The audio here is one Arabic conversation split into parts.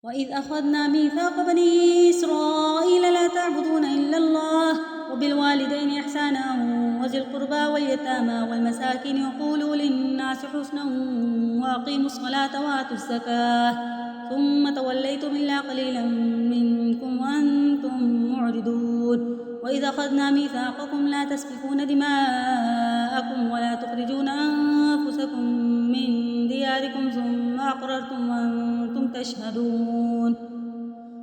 وإذ أخذنا ميثاق بني إسرائيل لا تعبدون إلا الله وبالوالدين إحسانا وذي القربى واليتامى والمساكين وقولوا للناس حسنا وأقيموا الصلاة وآتوا الزكاة ثم توليتم إلا قليلا منكم وأنتم معرضون وإذ أخذنا ميثاقكم لا تسفكون دماءكم ولا تخرجون أنفسكم من دياركم ثم أقررتم وأنتم تشهدون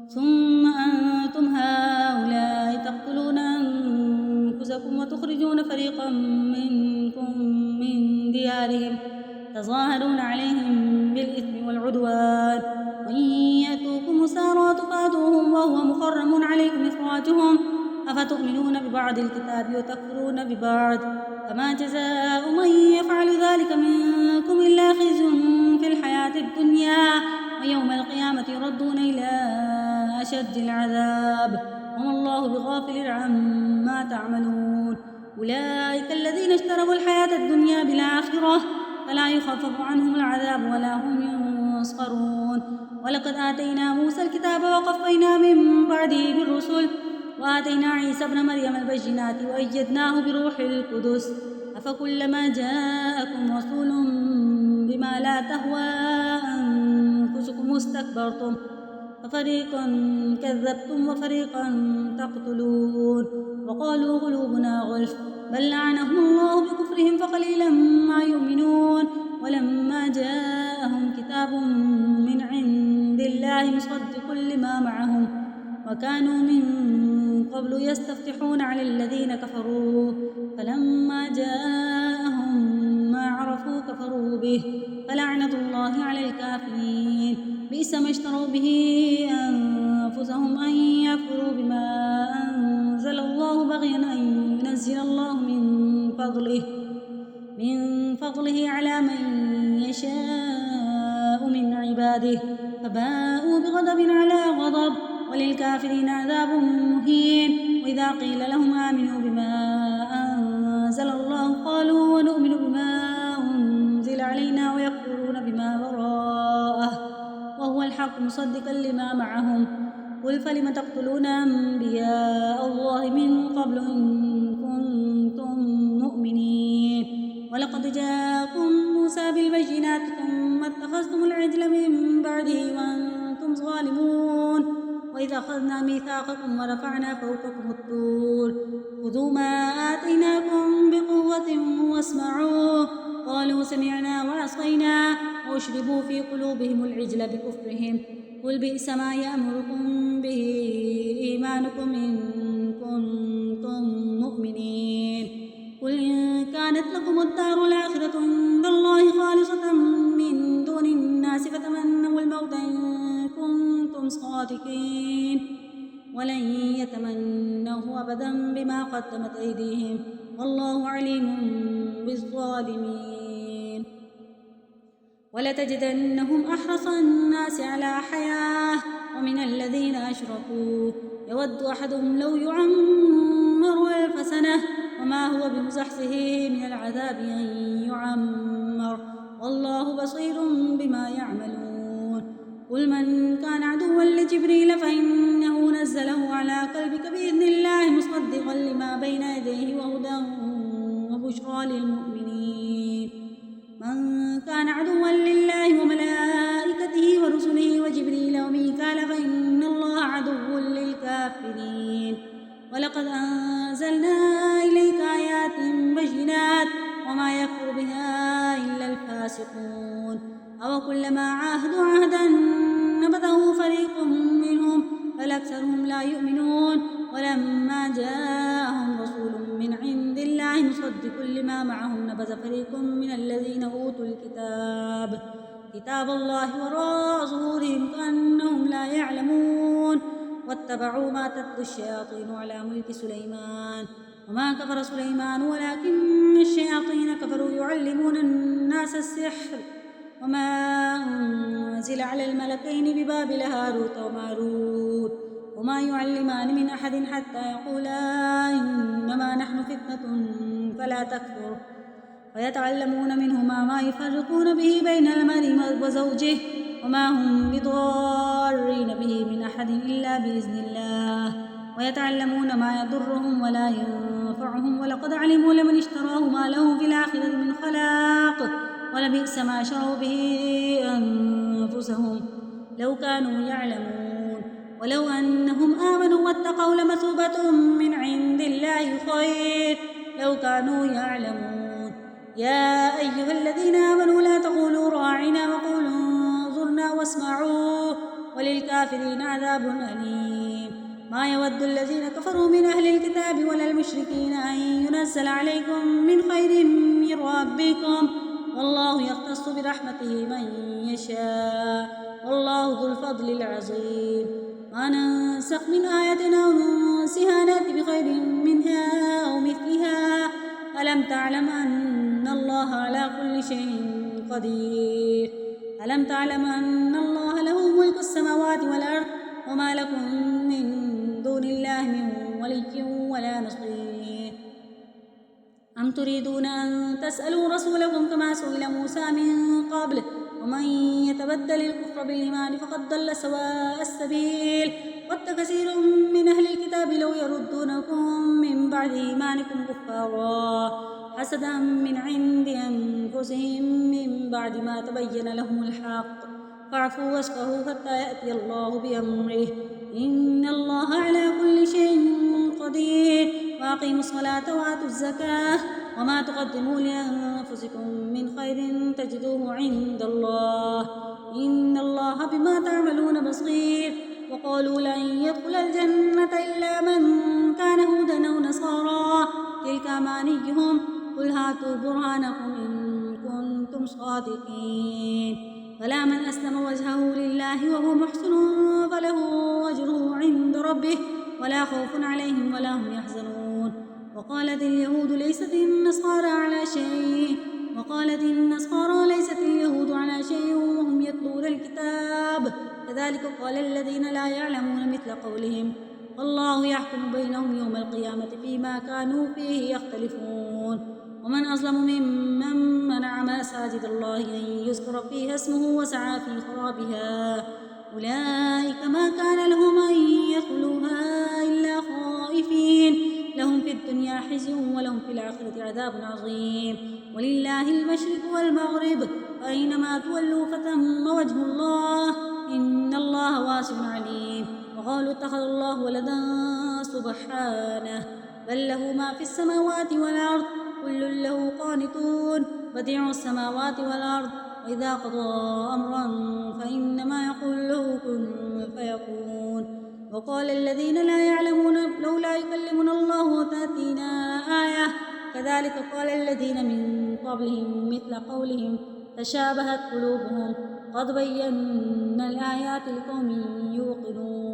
ثم أنتم هؤلاء تقتلون أنفسكم وتخرجون فريقا منكم من ديارهم تظاهرون عليهم بالإثم والعدوان وإن يأتوكم أسارى تفادوهم وهو محرم عليكم إخراجهم أفتؤمنون ببعض الكتاب وتكفرون ببعض فما جزاء من يفعل ذلك منكم إلا خزي في الحياة الدنيا ويوم القيامة يردون إلى أشد العذاب وما الله بغافل عما تعملون أولئك الذين اشتروا الحياة الدنيا بالآخرة فلا يخفف عنهم العذاب ولا هم ينصرون ولقد آتينا موسى الكتاب وقفينا من بعده بالرسل وآتينا عيسى ابن مريم البينات وأيدناه بروح القدس أفكلما جاءكم رسول بما لا تهوى أنفسكم استكبرتم ففريقا كذبتم وفريقا تقتلون وقالوا قلوبنا غلف بل لعنهم الله بكفرهم فقليلا ما يؤمنون ولما جاءهم كتاب من عند الله مصدق لما معهم وكانوا من قبل يستفتحون على الذين كفروا فلما جاءهم ما عرفوا كفروا به فلعنة الله على الكافرين بئس ما اشتروا به أنفسهم أن يكفروا بما أنزل الله بغيا أن ينزل الله من فضله على من يشاء من عباده فباءوا بغضب على غضب وللكافرين عذاب مهين وإذا قيل لهم آمنوا بما أنزل الله قالوا ونؤمن بما أنزل علينا ويكفرون بما وراءه وهو الحق مصدقا لما معهم قل فلم تقتلون أنبياء الله من قبل إن كنتم مؤمنين ولقد جاءكم موسى بالبينات ثم اتخذتم العجل من بعده وأنتم ظالمون وإذ أخذنا ميثاقكم ورفعنا فوقكم الطور خذوا ما آتيناكم بقوة واسمعوا قالوا سمعنا وعصينا وأشربوا في قلوبهم العجل بكفرهم قل بئس ما يأمركم به إيمانكم إن كنتم مؤمنين قل إن كانت لكم الدار الآخرة عند الله خالصة من دون الناس فتمنوا الموت إن كنتم صادقين ولن يتمنوه أبدا بما قدمت أيديهم والله عليم بالظالمين ولتجدنهم أحرص الناس على حياة ومن الذين أشركوا يود أحدهم لو يعمر 1000 سنة وما هو بمزحزحه من العذاب أن يعمر والله بصير بما يعملون قل من كان عدوا لجبريل فإنه نزله على قلبك بإذن الله مصدقا لما بين يديه وهدى وبشرى للمؤمنين من كان عدوا لله وملائكته ورسله وجبريل وميكال فإن الله عدو للكافرين ولقد أنزلنا إليك آيات بينات وما يكفر بها إلا الفاسقون أو كلما عاهدوا عهدا نبذه فريق منهم بل أكثرهم لا يؤمنون ولما جاءهم رسول من عند الله مصدق لما معهم نبذ فريق من الذين أوتوا كتاب الله وراء ظهورهم كأنهم لا يعلمون واتبعوا ما تتلو الشياطين على ملك سليمان وما كفر سليمان ولكن الشياطين كفروا يعلمون الناس السحر وما أنزل على الملكين ببابل هاروت وماروت وما يعلمان من أحد حتى يقولا إنما نحن فتنة فلا تكفر فيتعلمون منهما ما يفرقون به بين المرء وزوجه وما هم بضارين أحد إلا بإذن الله ويتعلمون ما يضرهم ولا ينفعهم ولقد علموا لمن اشتراه ما له في الآخرة من خلاق ولبئس ما شروا به أنفسهم لو كانوا يعلمون ولو أنهم آمنوا واتقوا لمثوبة من عند الله خير لو كانوا يعلمون يا أيها الذين آمنوا لا تقولوا راعنا وقولوا انظرنا واسمعوا وللكافرين عذاب أليم ما يود الذين كفروا من أهل الكتاب ولا المشركين أن ينزل عليكم من خير من ربكم والله يختص برحمته من يشاء والله ذو الفضل العظيم ما ننسخ من آية أو ننسها نأتي بخير منها أو مثلها ألم تعلم أن الله على كل شيء قدير ألم تعلم أن الله له ملك السماوات والأرض وما لكم من دون الله من ولي ولا نصير أم تريدون أن تسألوا رسولكم كما سئل موسى من قبل ومن يتبدل الكفر بالإيمان فقد ضل سواء السبيل ود كثير من أهل الكتاب لو يردونكم من بعد إيمانكم كفارا حسدا من عند أنفسهم من بعد ما تبين لهم الحق فاعفوا واصفحوا حتى يأتي الله بأمره إن الله على كل شيء قدير وأقيموا الصلاة وآتوا الزكاة وما تقدموا لأنفسكم من خير تجدوه عند الله إن الله بما تعملون بصير وقالوا لن يدخل الجنة إلا من كان هودا أو نصارى تلك أمانيهم قل هاتوا برهانكم إن كنتم صادقين فلا من أسلم وجهه لله وهو محسن فله أجره عند ربه ولا خوف عليهم ولا هم يحزنون وقالت اليهود ليست النصارى على شيء وقالت النصارى ليست اليهود على شيء وهم يتلون الكتاب كذلك قال الذين لا يعلمون مثل قولهم والله يحكم بينهم يوم القيامة فيما كانوا فيه يختلفون ومن أظلم ممن منع مساجد الله أن يذكر فيها اسمه وسعى في خرابها أولئك ما كان لهم أن يدخلوها إلا خائفين لهم في الدنيا خزي ولهم في الآخرة عذاب عظيم ولله المشرق والمغرب فأينما تولوا فثم وجه الله إن الله واسع عليم وقالوا اتخذ الله ولدا سبحانه بل له ما في السماوات والأرض كل له قانتون بديع السماوات والأرض وإذا قضى أمرا فإنما يقول له كن فيكون وقال الذين لا يعلمون لولا يكلمنا الله وتأتينا آية كذلك قال الذين من قبلهم مثل قولهم تشابهت قلوبهم قد بينا الآيات لقوم يوقنون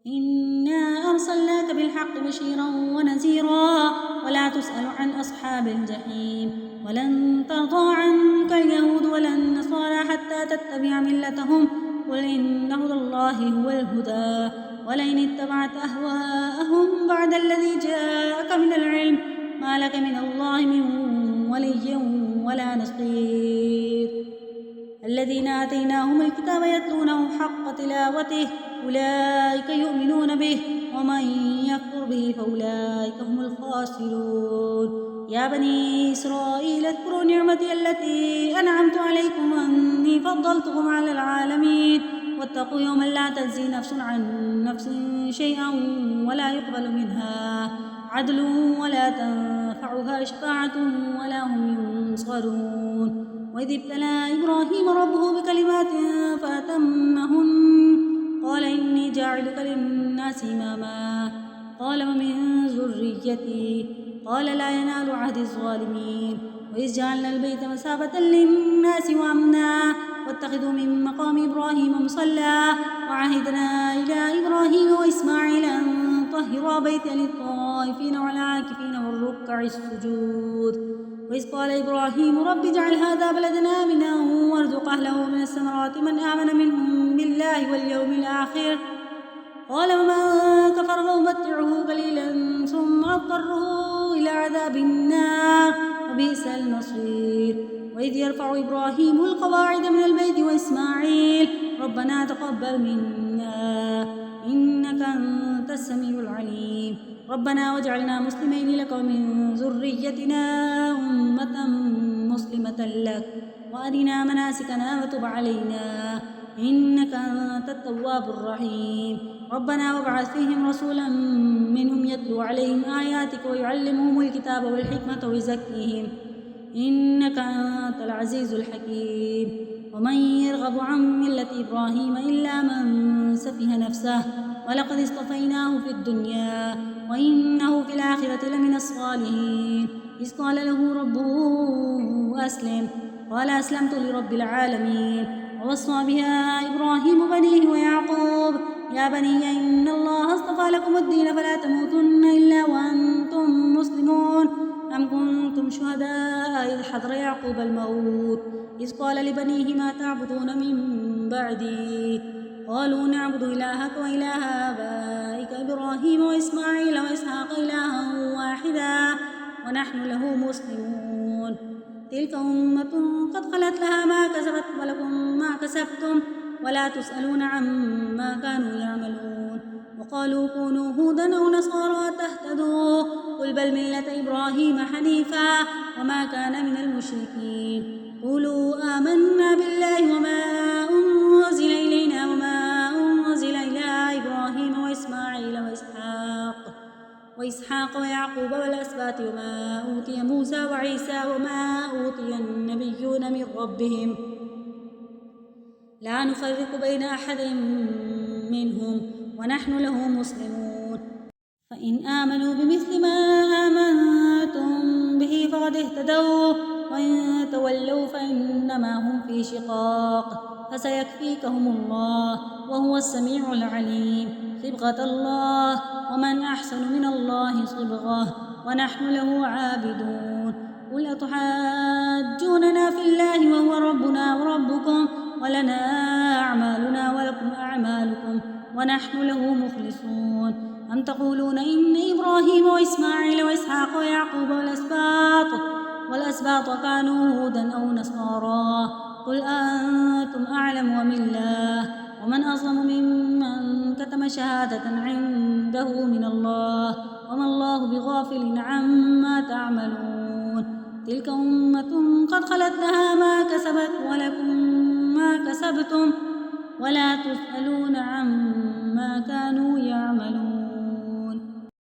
إنا أرسلناك بالحق بشيرا ونذيرا ولا تسأل عن أصحاب الجحيم ولن ترضى عنك اليهود ولا النصارى حتى تتبع ملتهم قل إن هدى الله هو الهدى ولئن اتبعت أهواءهم بعد الذي جاءك من العلم ما لك من الله من ولي ولا نصير الذين آتيناهم الكتاب يتلونه حق تلاوته أولئك يؤمنون به ومن يكفر به فأولئك هم الخاسرون يا بني إسرائيل اذكروا نعمتي التي أنعمت عليكم وأني فضلتكم على العالمين واتقوا يوما لا تجزي نفس عن نفس شيئا ولا يقبل منها عدل ولا تنفعها شفاعة ولا هم ينصرون وإذ ابتلى إبراهيم ربه بكلمات فأتمهن قال إني جاعلك للناس إماما قال ومن ذريتي قال لا ينال عهد الظالمين وإذ جعلنا البيت مثابة للناس وأمنا واتخذوا من مقام إبراهيم مصلى وعهدنا إلى إبراهيم وإسماعيل أن طهرا بيتي للطائفين والعاكفين والركع السجود وإذ قال إبراهيم رب اجعل هذا بلدنا آمنا وارزق أهله من الثمرات من آمن منهم بالله واليوم الآخر قال ومن كفر فأمتعه قليلا ثم أضطره إلى عذاب النار وبئس المصير وإذ يرفع إبراهيم القواعد من البيت وإسماعيل ربنا تقبل منا إنك أنت السميع العليم ربنا واجعلنا مسلمين لك ومن ذريتنا أمة مسلمة لك وأرنا مناسكنا وتب علينا إنك أنت التواب الرحيم ربنا وابعث فيهم رسولا منهم يتلو عليهم آياتك ويعلمهم الكتاب والحكمة ويزكيهم إنك أنت العزيز الحكيم ومن يرغب عن ملة إبراهيم إلا من سفه نفسه ولقد اصطفيناه في الدنيا وإنه في الآخرة لمن الصالحين إذ قال له ربه أسلم قال أسلمت لرب العالمين ووصى بها إبراهيم بنيه ويعقوب يا بني إن الله اصطفى لكم الدين فلا تموتن إلا وأنتم مسلمون أم كنتم شهداء إذ حضر يعقوب الموت إذ قال لبنيه ما تعبدون من بعدي قالوا نعبد إلهك وإله آبائك إبراهيم وإسماعيل وإسحاق إلها واحدا ونحن له مسلمون تلك أمة قد خلت لها ما كسبت ولكم ما كسبتم ولا تسألون عما كانوا يعملون وقالوا كونوا هودا أو نصارى تهتدوا قل بل ملة إبراهيم حنيفا وما كان من المشركين قولوا آمنا بالله وما أنزل إلينا وما أنزل إلى إبراهيم وإسماعيل وإسحاق ويعقوب والأسباط وما أوتي موسى وعيسى وما أوتي النبيون من ربهم لا نفرق بين أحد منهم ونحن له مسلمون فإن آمنوا بمثل ما آمنتم به فقد اهتدوا وإن تولوا فإنما هم في شقاق فسيكفيكهم الله وهو السميع العليم صبغة الله ومن أحسن من الله صبغة ونحن له عابدون قل أتحاجوننا في الله وهو ربنا وربكم ولنا أعمالنا ولكم أعمالكم ونحن له مخلصون أم تقولون إن إبراهيم وإسماعيل وإسحاق ويعقوب والأسباط كانوا هودا أو نصارى قل أنتم أعلم أم الله ومن أظلم ممن كتم شهادة عنده من الله وما الله بغافل عما تعملون تلك أمة قد خلت لها ما كسبت ولكم ما كسبتم ولا تسألون عما كانوا يعملون